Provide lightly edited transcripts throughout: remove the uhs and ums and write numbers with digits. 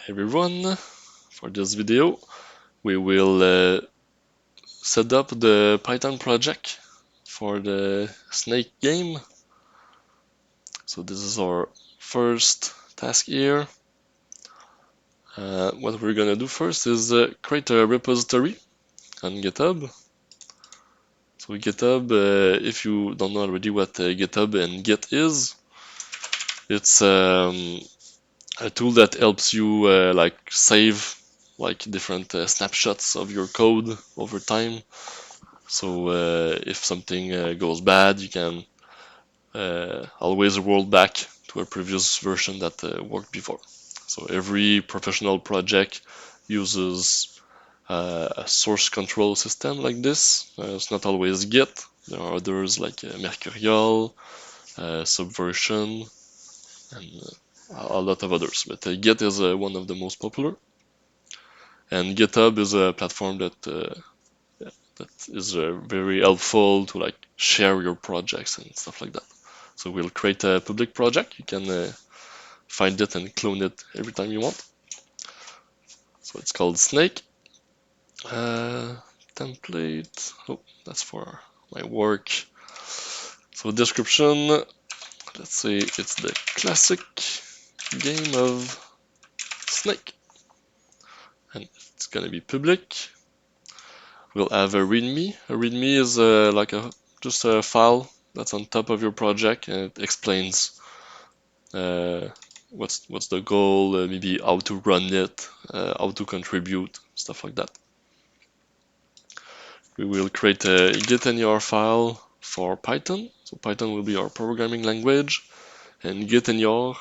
Everyone, for this video we will set up the Python project for the snake game. So this is our first task here. What we're gonna do first is create a repository on GitHub. So GitHub, if you don't know already what GitHub and Git is, it's a tool that helps you like save like different snapshots of your code over time. So if something goes bad, you can always roll back to a previous version that worked before. So every professional project uses a source control system like this. It's not always Git. There are others like Mercurial, Subversion, and a lot of others. But Git is one of the most popular. And GitHub is a platform that is very helpful to like share your projects and stuff like that. So we'll create a public project. You can find it and clone it every time you want. So it's called Snake. Template. Oh, that's for my work. So description. Let's say it's the classic game of Snake, and it's gonna be public. We'll have a README. A README is like just a file that's on top of your project, and it explains what's the goal, maybe how to run it, how to contribute, stuff like that. We will create a git.enr file for Python. So Python will be our programming language, and git.enr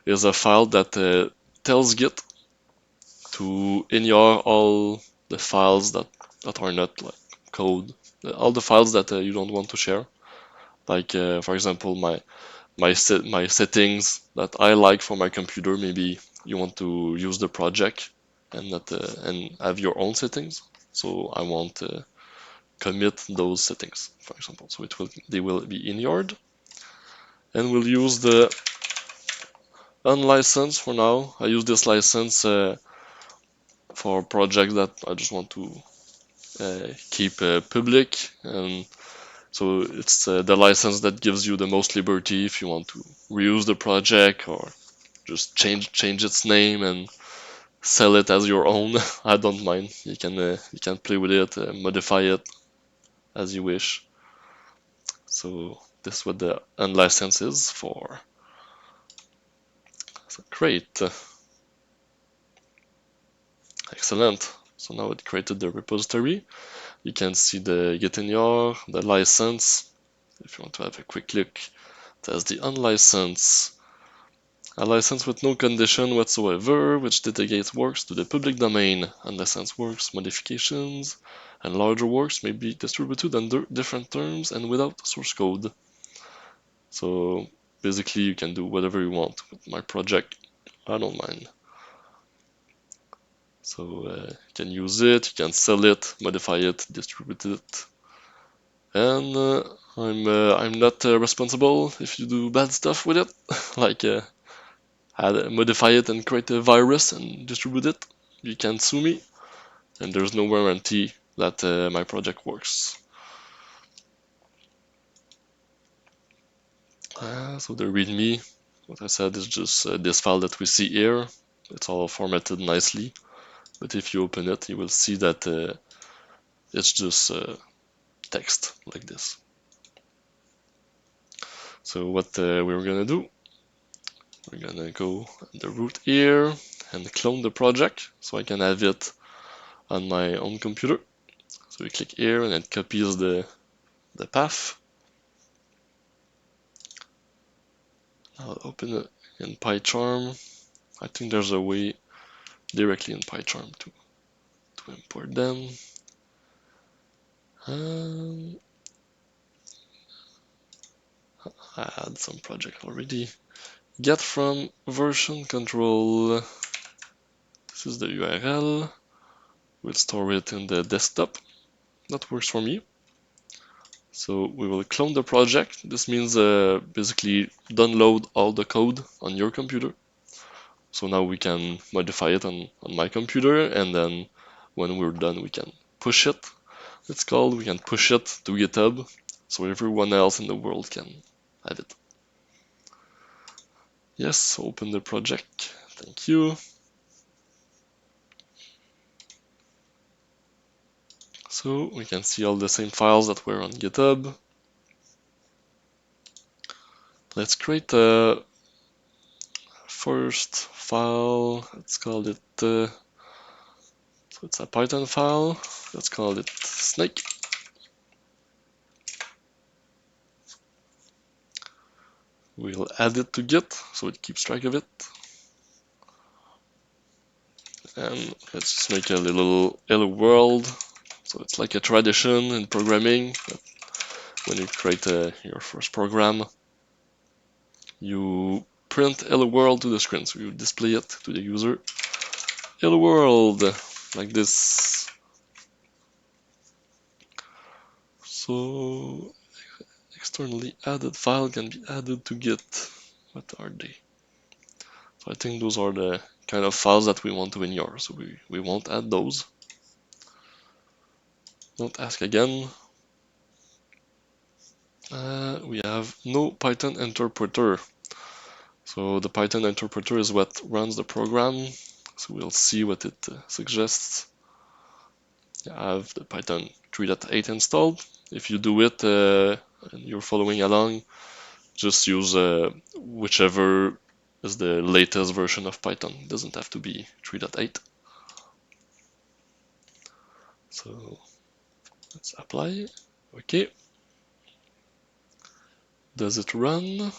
is a file that tells Git to enr all the files that are not like code, all the files that you don't want to share. Like for example, my settings that I like for my computer. Maybe you want to use the project and not and have your own settings. So I won't commit those settings, for example. So they will be enr'd, and we'll use the unlicensed for now. I use this license for projects that I just want to keep public, and so it's the license that gives you the most liberty if you want to reuse the project or just change its name and sell it as your own. I don't mind. You can play with it, modify it as you wish. So this is what the unlicensed is for. So great, excellent. So now it created the repository. You can see the git.enr, the license. If you want to have a quick look, there's the unlicensed. A license with no condition whatsoever, which delegates works to the public domain. Unlicensed works, modifications, and larger works may be distributed under different terms and without source code. So basically you can do whatever you want with my project. I don't mind. So you can use it, you can sell it, modify it, distribute it. And I'm not responsible if you do bad stuff with it, like modify it and create a virus and distribute it. You can sue me, and there's no guarantee that my project works. So the README, what I said, is just this file that we see here. It's all formatted nicely, but if you open it, you will see that it's just text like this. So what we're gonna do, we're gonna go on the root here and clone the project so I can have it on my own computer. So we click here and it copies the path. I'll open it in PyCharm. I think there's a way directly in PyCharm to import them. I had some project already. Get from version control. This is the URL. We'll store it in the desktop. That works for me. So we will clone the project. This means basically download all the code on your computer. So now we can modify it on my computer, and then when we're done, we can push it. It's called, we can push it to GitHub, so everyone else in the world can have it. Yes, open the project. Thank you. So we can see all the same files that were on GitHub. Let's create a first file. Let's call it, so it's a Python file. Let's call it snake. We'll add it to Git so it keeps track of it. And let's just make a little hello world. So it's like a tradition in programming that when you create your first program, you print hello world to the screen. So you display it to the user. Hello world, like this. So externally added file can be added to Git. What are they? So I think those are the kind of files that we want to ignore. So we won't add those. Don't ask again. We have no Python interpreter. So the Python interpreter is what runs the program. So we'll see what it suggests. I have the Python 3.8 installed. If you do it and you're following along, just use whichever is the latest version of Python. It doesn't have to be 3.8. So let's apply. Okay. Does it run?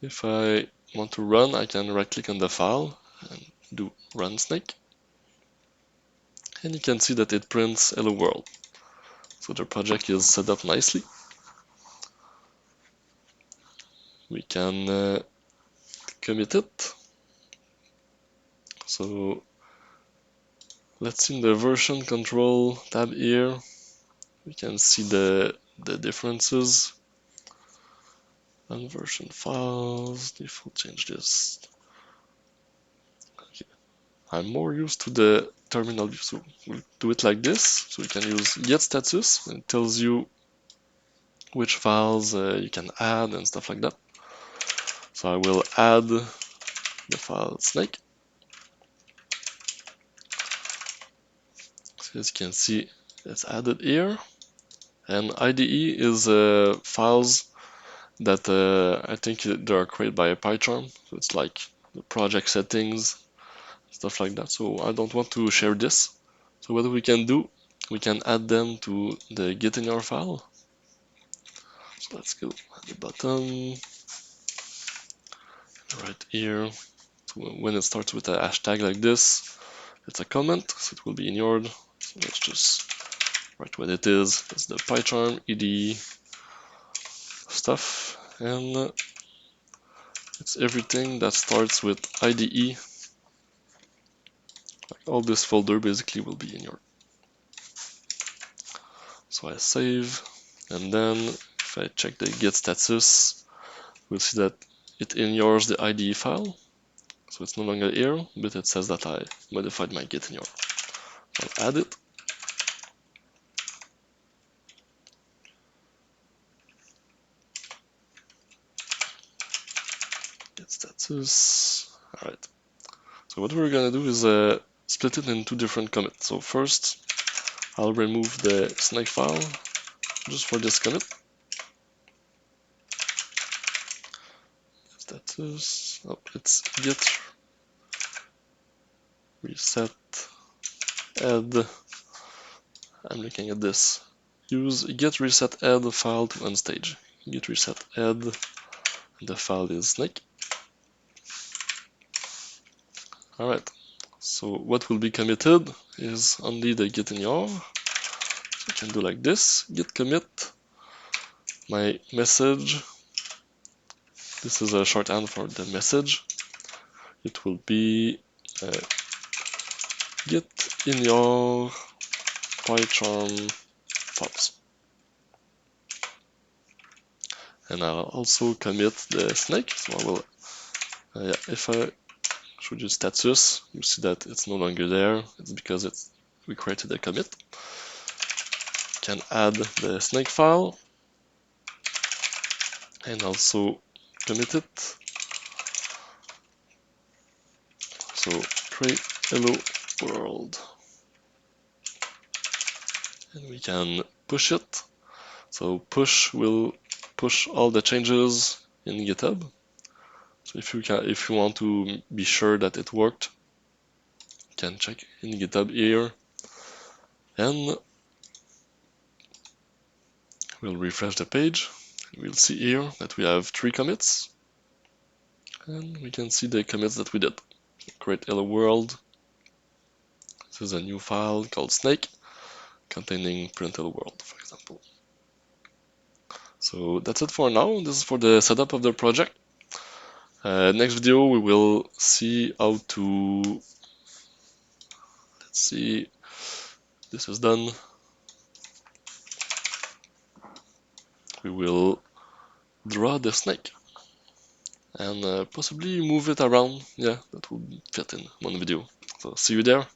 If I want to run, I can right click on the file and do run snake. And you can see that it prints hello world. So the project is set up nicely. We can commit it. So let's see in the version control tab here. We can see the differences. And version files, default change this. Okay. I'm more used to the terminal view, so we'll do it like this. So we can use get status, and it tells you which files you can add and stuff like that. So I will add the file snake. So as you can see, it's added here. And IDE is files that I think they are created by a PyCharm. So it's like the project settings, stuff like that. So I don't want to share this. So what we can do, we can add them to the Git in our file. So let's go at the bottom, right here. So when it starts with a hashtag like this, it's a comment, so it will be ignored. So let's just write what it is. It's the PyCharm IDE stuff, and it's everything that starts with IDE. Like all this folder basically will be ignored. So I save, and then if I check the Git status, we'll see that it ignores the IDE file. So it's no longer here, but it says that I modified my Git ignore. I'll add it. Git status. Alright. So what we're gonna do is split it in two different commits. So first, I'll remove the snake file just for this commit. Status. Oh, it's git reset add. I'm looking at this. Use git reset add file to unstage. Git reset add. The file is snake. Alright. So what will be committed is only the git ignore. So we can do like this. Git commit my message. This is a shorthand for the message. It will be git ignore PyCharm files. And I'll also commit the snake. So I will, if I showed you status. You see that it's no longer there. It's because we created a commit. Can add the snake file and also commit it. So create hello world, and we can push it. So push will push all the changes in GitHub. So if you want to be sure that it worked, you can check in GitHub here, and we'll refresh the page. We'll see here that we have 3 commits, and we can see the commits that we did. Create hello world. This is a new file called snake containing print hello world, for example. So that's it for now. This is for the setup of the project. Next video we will see how to, let's see, this is done. We will draw the snake and possibly move it around. Yeah, that will fit in one video. So see you there.